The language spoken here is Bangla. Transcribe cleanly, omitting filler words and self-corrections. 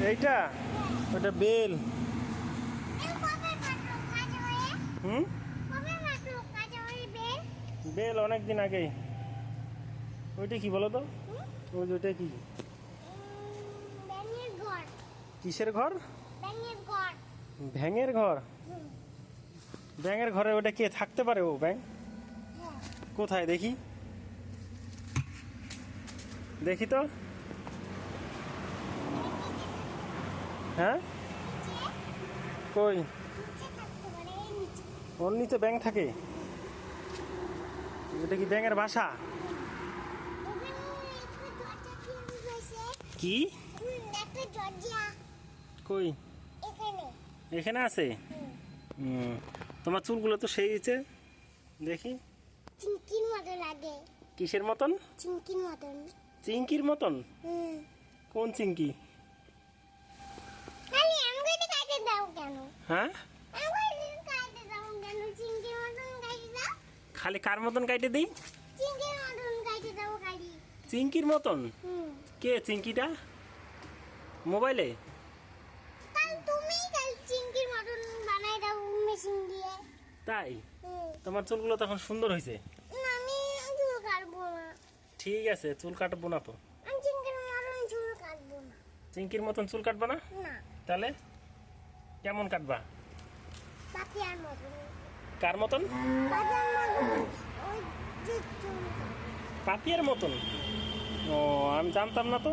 এইটা ওটা বেল। হুম, বেল অনেক দিন আগেই। ওইটা কি বলো তো? ওইটা কি? কিসের ঘর? ব্যাঙের ঘর। ব্যাঙের ঘরে ওটা কে থাকতে পারে? ও ব্যাঙ কোথায় দেখি? দেখি তো। হ্যাঁ, কই? ওর নিচে ব্যাঙ থাকে? এটা কি ব্যাঙের বাসা? কি? কই? এখানে আছে? তোমার চুলগুলো তো সেই হয়েছে দেখি। চিংকির মতো লাগে। কিসের মতন? চিংকির মতন। চিংকির মতন? কোন চিংকি? খালি আমাকে কাটে দাও কেন? হ্যাঁ, আমাকে কাটে দাও কেন? চিংকির মতন কাটে দাও। খালি কার মতন কাটে দিই? চিংকির মতন কাটে দাও খালি। চিংকির মতন? কে চিংকিটা? মোবাইলে? কাল তুমি কাল চিংকির মতন বানাই দাও মেশিন দিয়ে। তাই? তোমার চুলগুলো তখন সুন্দর হয়েছে। না, আমি চুল কাটবো না। ঠিক আছে, চুল কাটবো না তো। আমি চিংকির মতন চুল কাটবো না। চিংকির মতন চুল কাটবা না? না, তাহলে কেমন কাটবা? পাপিয়ার মতন। কার মতন? পাপিয়ার মতন। ওই যে চুল। পাপিয়ার মতন? ও, আমি জানতাম না তো।